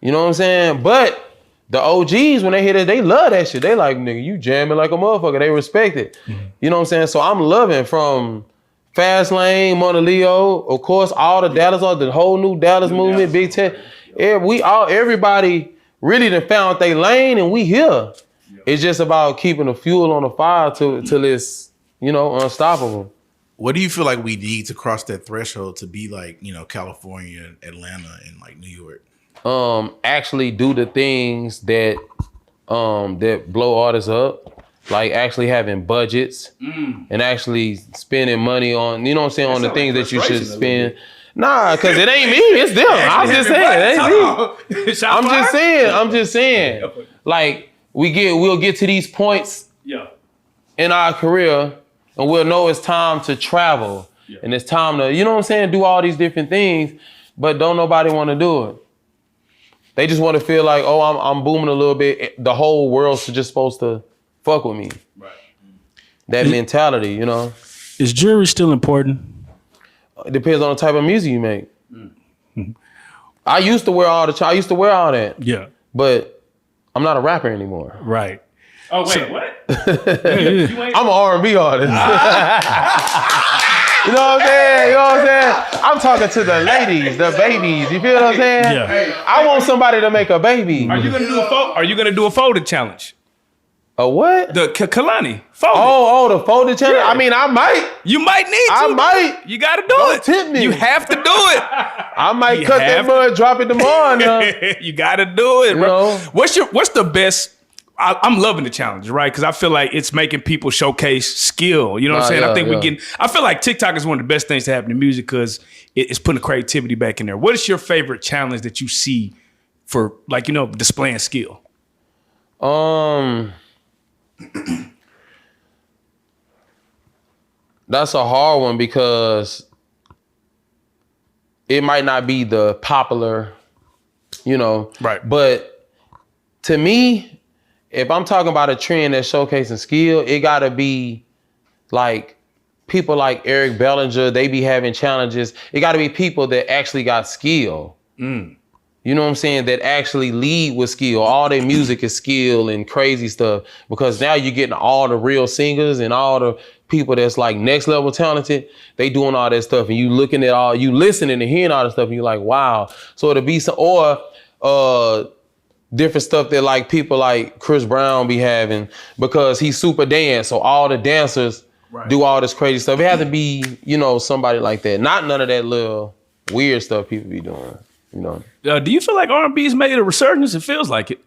You know what I'm saying? But the OGs, when they hear that, they love that shit. They like, nigga, you jamming like a motherfucker. They respect it. Mm-hmm. You know what I'm saying? So I'm loving from Fast Lane, Mona Leo, of course, all the Dallas, the whole new Dallas movement, Big Tech. Everybody really done found their lane, and we here. It's just about keeping the fuel on the fire till it's, you know, unstoppable. What do you feel like we need to cross that threshold to be like, you know, California, Atlanta, and like New York? Actually do the things that blow artists up, like actually having budgets and actually spending money on, you know what I'm saying, on the things that you should spend. Nah, cause it ain't me, it's them. I'm just saying, it ain't me. I'm just saying. Like we'll get to these points in our career. And we'll know it's time to travel. Yeah. And it's time to, you know what I'm saying, do all these different things, but don't nobody want to do it. They just want to feel like, oh, I'm booming a little bit. The whole world's just supposed to fuck with me. Right. That mentality, you know. Is jewelry still important? It depends on the type of music you make. Mm. I used to wear all that. Yeah. But I'm not a rapper anymore. Right. Oh, wait, what? I'm an R&B artist. You know what I'm saying? I'm talking to the ladies, the babies. You feel what I'm saying? Yeah. I want somebody to make a baby. Are you gonna do a folded challenge? A what? The Kalani folded. Oh, the folded challenge. Yeah. I mean, I might. You might need to. I might. You gotta do it. Tempt me. You have to do it. I might cut that mud, drop it tomorrow. You gotta do it, bro. What's the best? I'm loving the challenge, right? Because I feel like it's making people showcase skill. You know what I'm saying? I think I feel like TikTok is one of the best things to happen in music because it's putting the creativity back in there. What is your favorite challenge that you see for, like, you know, displaying skill? That's a hard one because it might not be the popular, you know. Right. But to me, if I'm talking about a trend that's showcasing skill, it gotta be like people like Eric Bellinger, they be having challenges. It gotta be people that actually got skill. You know what I'm saying? That actually lead with skill. All their music is skill and crazy stuff, because now you're getting all the real singers and all the people that's like next level talented. They doing all that stuff, and you looking at all, you listening and hearing all the stuff, and you're like, wow. So it'll be some, or different stuff that like people like Chris Brown be having, because he's super dance. So all the dancers do all this crazy stuff. It has to be, you know, somebody like that. Not none of that little weird stuff people be doing. You know. Do you feel like R&B's made a resurgence? It feels like it.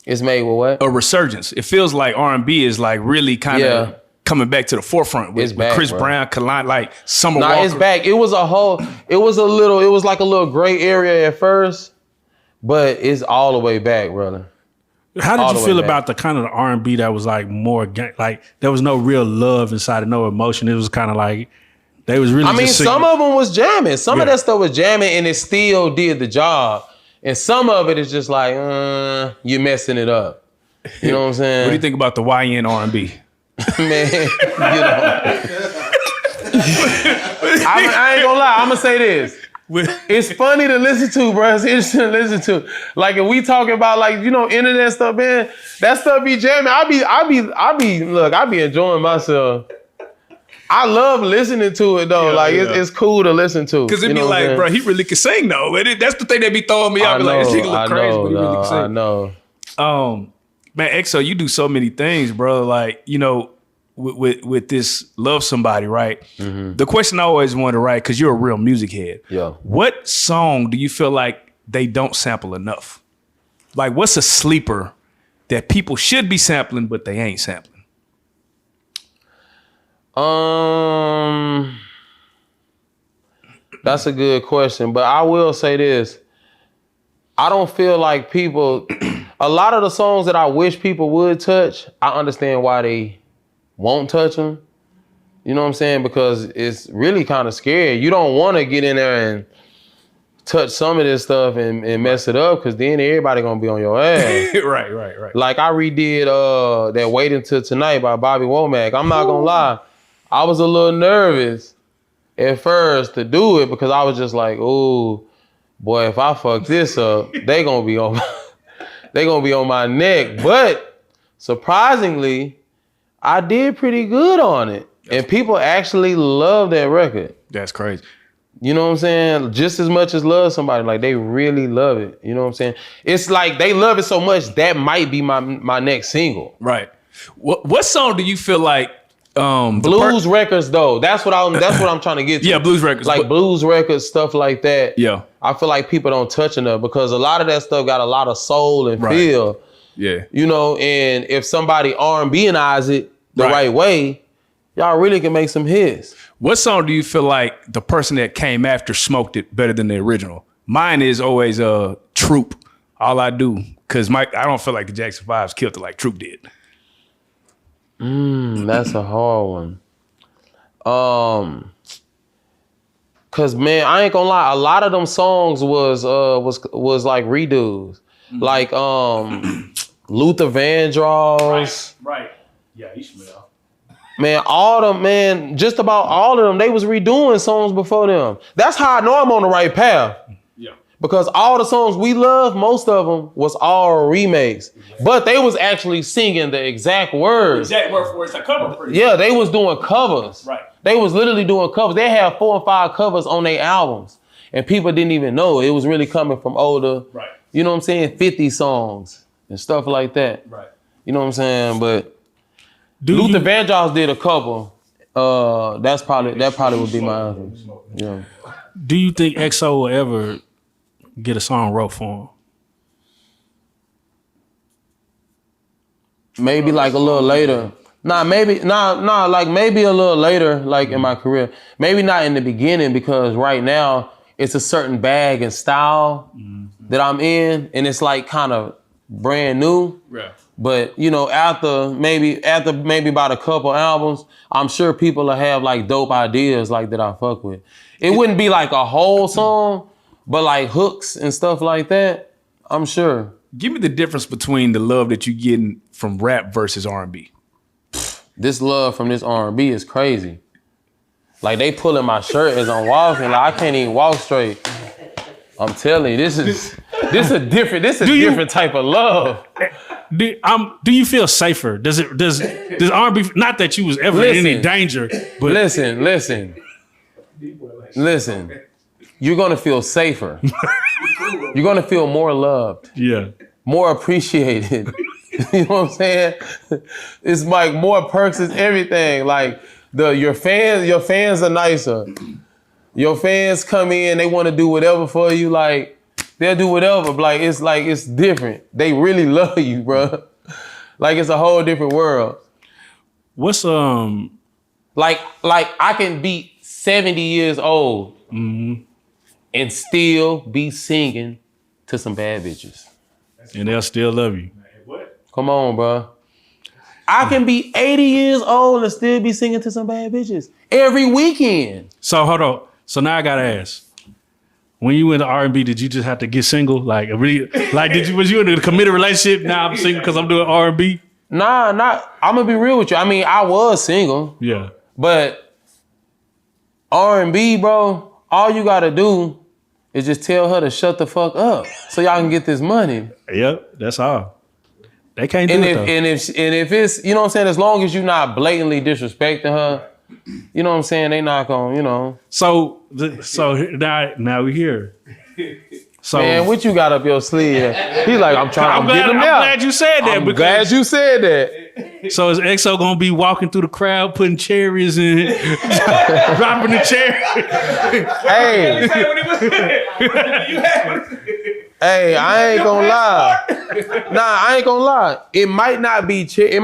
It's made with what? A resurgence. It feels like R&B is like really kind of coming back to the forefront with, back, Chris bro. Brown, like Summer Walker. It's back. It was like a little gray area at first, but it's all the way back, brother. How did you feel about the kind of the R&B that was like more like there was no real love inside of, no emotion? It was kind of like they was really. I mean, some of them was jamming. Some of that stuff was jamming, and it still did the job. And some of it is just like, you're messing it up. You know what I'm saying? What do you think about the YN R&B? Man, you know. I ain't gonna lie. I'm gonna say this. It's funny to listen to, bro. It's interesting to listen to. Like, if we talking about, like, you know, internet stuff, man, that stuff be jamming. I be enjoying myself. I love listening to it though. It's cool to listen to. Cause it be like, bro, he really can sing though. And that's the thing that be throwing me out. Be like, this nigga look crazy, but he really can sing. I know. Man, EXO, you do so many things, bro. Like, you know, with this Love Somebody, right? Mm-hmm. The question I always wonder, right? Cause you're a real music head. Yeah. What song do you feel like they don't sample enough? Like, what's a sleeper that people should be sampling, but they ain't sampling? That's a good question, but I will say this. I don't feel like people, a lot of the songs that I wish people would touch, I understand why they won't touch them. You know what I'm saying? Because it's really kind of scary. You don't want to get in there and touch some of this stuff and mess it up, because then everybody gonna be on your ass. Right. Like I redid that Wait Until Tonight by Bobby Womack. I'm not gonna lie. I was a little nervous at first to do it, because I was just like, "Ooh, boy, if I fuck this up, they gonna be on my neck." But surprisingly, I did pretty good on it, and people actually love that record. That's crazy. You know what I'm saying? Just as much as Love Somebody, like they really love it. You know what I'm saying? It's like they love it so much that might be my next single. Right. What song do you feel like? Blues records though. That's what I'm trying to get to. Yeah, blues records. Like blues records, stuff like that. Yeah. I feel like people don't touch enough, because a lot of that stuff got a lot of soul and feel. Yeah. You know, and if somebody R&B-ize it the right way, y'all really can make some hits. What song do you feel like the person that came after smoked it better than the original? Mine is always Troop, All I Do. Cause I don't feel like the Jackson 5s killed it like Troop did. That's a hard one. Cause man, I ain't gonna lie, a lot of them songs was like redos. Like Luther Vandross. Right. Yeah, Ishmael. Man, just about all of them, they was redoing songs before them. That's how I know I'm on the right path. Yeah. Because all the songs we love, most of them was all remakes. But they was actually singing the exact words. Exact word for words, like cover. Yeah, they was doing covers. Right. They was literally doing covers. They had 4 or 5 covers on their albums. And people didn't even know it was really coming from older, you know what I'm saying, 50 songs and stuff like that. Right. You know what I'm saying? But Luther Vandross did a couple. That probably would be my answer. Yeah. Do you think EXO will ever get a song wrote for him? Maybe like a little later. Maybe a little later, like in my career. Maybe not in the beginning, because right now it's a certain bag and style that I'm in, and it's like kind of brand new. Yeah. But you know, after maybe about a couple albums, I'm sure people will have like dope ideas like that I fuck with. It wouldn't be like a whole song, but like hooks and stuff like that, I'm sure. Give me the difference between the love that you getting from rap versus R&B. This love from this R&B is crazy. Like they pulling my shirt as I'm walking. Like I can't even walk straight. I'm telling you, this is a different type of love. Do you feel safer? Does R&B? Not that you was ever in any danger, but listen. You're gonna feel safer. You're gonna feel more loved. Yeah. More appreciated. You know what I'm saying? It's like more perks, it's everything. Like your fans are nicer. Your fans come in, they want to do whatever for you. Like they'll do whatever. Like it's different. They really love you, bro. Like it's a whole different world. What's like I can be 70 years old and still be singing to some bad bitches. And they'll still love you. Come on, bro. I can be 80 years old and still be singing to some bad bitches every weekend. So hold on. So now I gotta ask. When you went to R&B, did you just have to get single? Like was you in a committed relationship? Now I'm single because I'm doing R&B? Nah, I'm gonna be real with you. I mean, I was single. Yeah. But R&B, bro, all you gotta do is just tell her to shut the fuck up so y'all can get this money. Yep, that's all. They can't do it though. And if it's, you know what I'm saying, as long as you're not blatantly disrespecting her, you know what I'm saying, they not gonna, you know. So now we here. So man, what you got up your sleeve? He's like, I'm glad you said that. I'm glad you said that. So is EXO gonna be walking through the crowd, putting cherries and dropping the chair? Hey, I ain't gonna lie. I ain't gonna lie. It might not be cherries.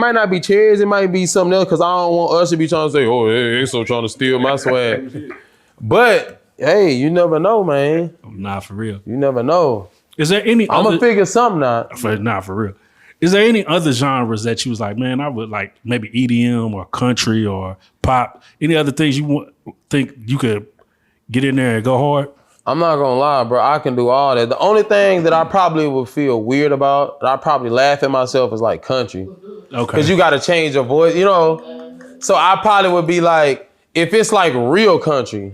It might be something else because I don't want us to be trying to say, oh, hey, EXO trying to steal my swag. But hey, you never know, man. Nah, for real. You never know. Is there any? I'm gonna figure something out. For real. Is there any other genres that you was like, man, I would like maybe EDM or country or pop? Any other things you think you could get in there and go hard? I'm not gonna lie, bro. I can do all that. The only thing that I probably would feel weird about, that I probably laugh at myself, is like country. Okay. Because you gotta change your voice, you know? So I probably would be like, if it's like real country,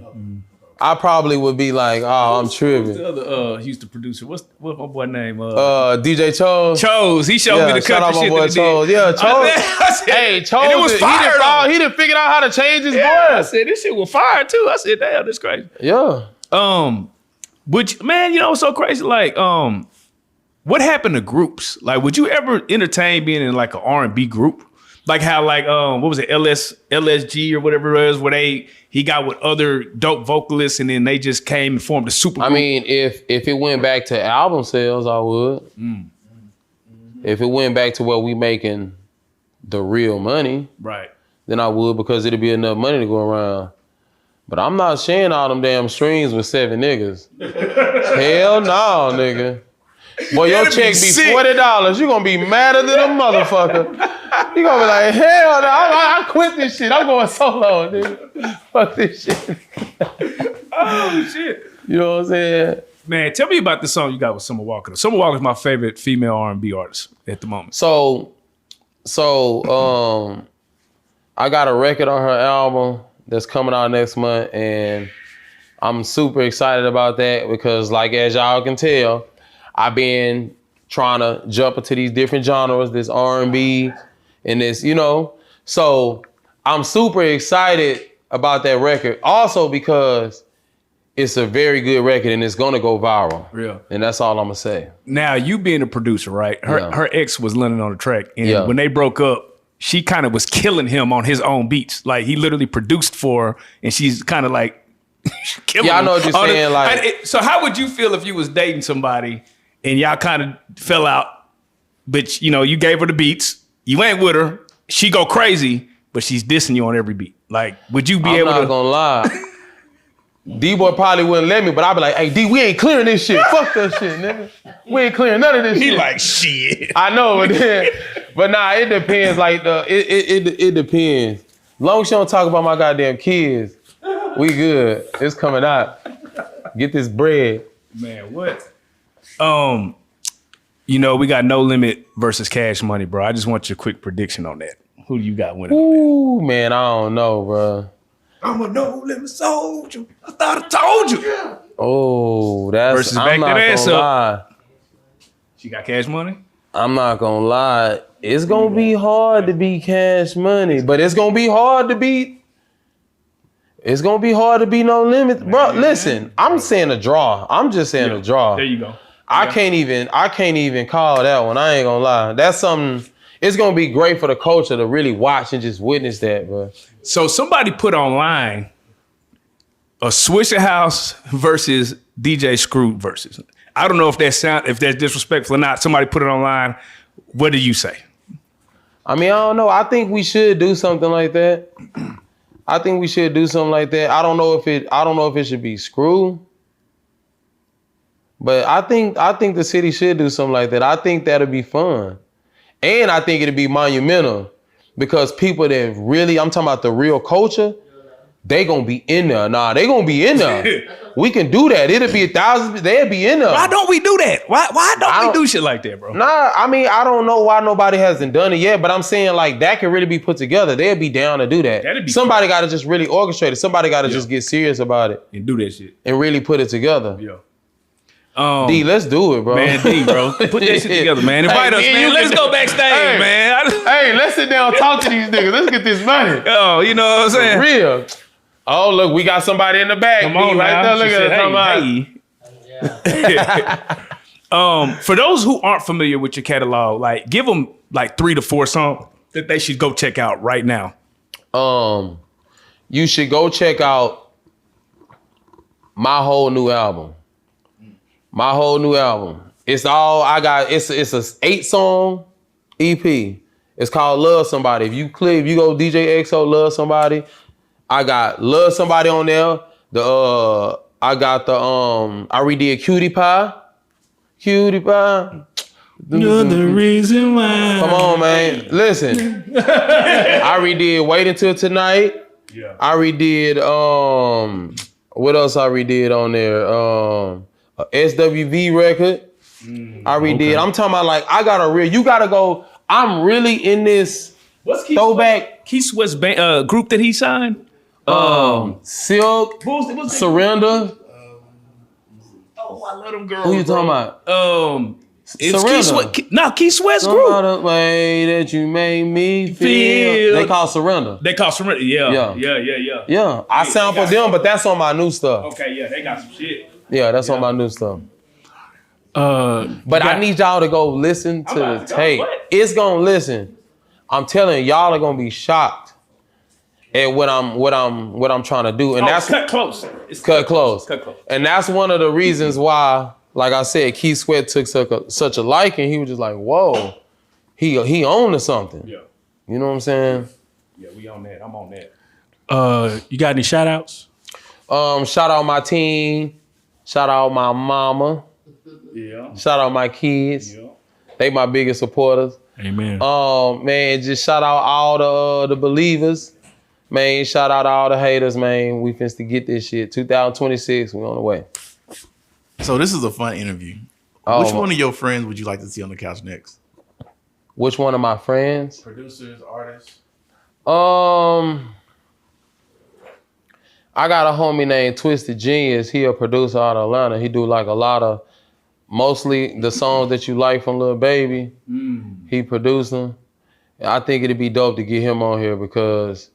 I probably would be like, oh, I'm tripping. What's the other Houston producer? What's my boy name? DJ Chose. Chose. He showed me the country shit that he did. Yeah, Chose. Hey, Chose. It was fire. He didn't figure out how to change his voice. I said, this shit was fire too. I said, damn, this crazy. Yeah. Which, man, you know, it's so crazy. Like, what happened to groups? Like, would you ever entertain being in like an R&B group? Like how, like, what was it, LSG or whatever it was, where he got with other dope vocalists and then they just came and formed a super group? I mean, if it went back to album sales, I would. If it went back to where we making the real money, right, then I would, because it'd be enough money to go around. But I'm not sharing all them damn streams with 7 niggas. Hell no, nigga. Boy, your check be $40. You gonna be madder than a motherfucker. You gonna be like, hell no, I quit this shit. I'm going solo, nigga. Fuck this shit. Oh, shit. You know what I'm saying? Man, tell me about the song you got with Summer Walker. Summer Walker is my favorite female R&B artist at the moment. So, I got a record on her album that's coming out next month, and I'm super excited about that because, like, as y'all can tell, I've been trying to jump into these different genres, this R&B and this, you know. So I'm super excited about that record. Also because it's a very good record and it's gonna go viral. Yeah. And that's all I'm gonna say. Now, you being a producer, right? Her ex was Lennon on the track. And when they broke up, she kind of was killing him on his own beats. Like, he literally produced for her, and she's kind of like killing him. I know what you're saying. So how would you feel if you was dating somebody and y'all kind of fell out, but, you know, you gave her the beats, you ain't with her, she go crazy, but she's dissing you on every beat? Like, would you be able to? I'm not gonna lie. D-Boy probably wouldn't let me, but I'd be like, hey, D, we ain't clearing this shit. Fuck that shit, nigga. We ain't clearing none of this shit. He like, shit. I know, but nah, it depends. Like, it depends. As long as you don't talk about my goddamn kids, we good. It's coming out. Get this bread. Man, what? You know, we got No Limit versus Cash Money, bro. I just want your quick prediction on that. Who do you got winning? Ooh, man, I don't know, bro. I'm a No Limit soldier. I thought I told you. Oh, that's Versus I'm back not that ass gonna up. lie. She got Cash Money? I'm not gonna lie. It's gonna be hard to beat Cash Money, but it's gonna be hard to beat. It's gonna be hard to beat No Limit, bro. Listen, I'm saying a draw. I'm just saying a draw. There you go. I can't even call that one. I ain't gonna lie. That's something. It's gonna be great for the culture to really watch and just witness that, bro. So somebody put online a Swisher House versus DJ Screw versus. I don't know if that's disrespectful or not. Somebody put it online. What do you say? I mean, I don't know. I think we should do something like that. I think we should do something like that. I don't know if it should be Screw. But I think the city should do something like that. I think that'll be fun. And I think it'll be monumental because people that really, I'm talking about the real culture, they gonna be in there. Nah, they gonna be in there. We can do that. It'll be 1,000, they'll be in there. Why don't we do that? Why don't we do shit like that, bro? Nah, I mean, I don't know why nobody hasn't done it yet, but I'm saying like that can really be put together. They'll be down to do that. Somebody gotta just really orchestrate it. Somebody gotta just get serious about it. And do that shit. And really put it together. Yeah. D, let's do it, bro. Man, D, bro. Put that shit together, man. Invite us, man. Let's go backstage, man. Hey, let's sit down and talk to these niggas. Let's get this money. Oh, you know what I'm saying? For real. Oh, look, we got somebody in the back. Come on, right there. Look at us. For those who aren't familiar with your catalog, like give them like 3 to 4 songs that they should go check out right now. You should go check out my whole new album. My whole new album. It's all I got. It's a 8-song EP. It's called Love Somebody. If you go DJ XO Love Somebody, I got Love Somebody on there. I redid Cutie Pie. Cutie Pie. You're the reason why. Come on, man. Listen. I redid Wait Until Tonight. Yeah. I redid what else I redid on there? A SWV record. I redid. Okay. I'm talking about like you gotta go. I'm really in this throwback. Keith Sweat's group that he signed? Silk, Surrender. I love them girls. Who you talking about? It's Keith Sweat's group. The way that you made me feel. They call Surrender. Yeah. I sampled them, but that's on my new stuff. Okay, yeah, they got some shit. Yeah, that's on my new stuff. But I need y'all to go listen to the tape. It's gonna listen. I'm telling you, y'all are gonna be shocked at what I'm trying to do. And that's cut close. Cut close. And that's one of the reasons why, like I said, Keith Sweat took such a liking. He was just like, whoa, he owned to something. Yeah. You know what I'm saying? Yeah, we on that. I'm on that. You got any shout outs? Shout out my team. Shout out my mama. Yeah. Shout out my kids. Yeah. They my biggest supporters. Amen. Man, just shout out all the believers. Man, shout out all the haters, man. We finna to get this shit. 2026, we on the way. So this is a fun interview. Which one of your friends would you like to see on the couch next? Which one of my friends? Producers, artists. I got a homie named Twisted Genius. He a producer out of Atlanta. He do like a lot of, mostly the songs that you like from Lil Baby. He produced them. I think it'd be dope to get him on here because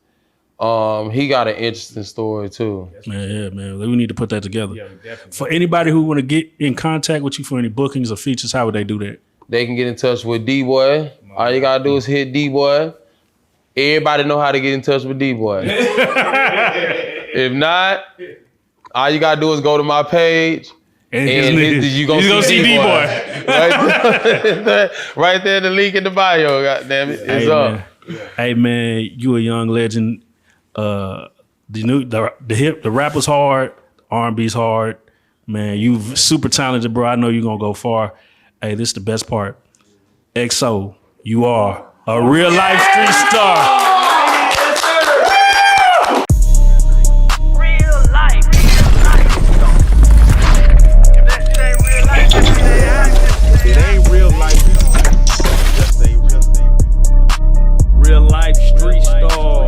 he got an interesting story too. Yeah, man. We need to put that together. Yeah, definitely. For anybody who want to get in contact with you for any bookings or features, how would they do that? They can get in touch with D-Boy. All you gotta do is hit D-Boy. Everybody know how to get in touch with D-Boy. If not, all you gotta do is go to my page and you gonna see D-Boy. Right there, the link in the bio, goddamn it. It's up. Hey man, you a young legend. The rapper's hard, R&B's hard. Man, you super talented, bro. I know you're gonna go far. Hey, this is the best part. XO, you are a real life street star. It ain't real life. life street star.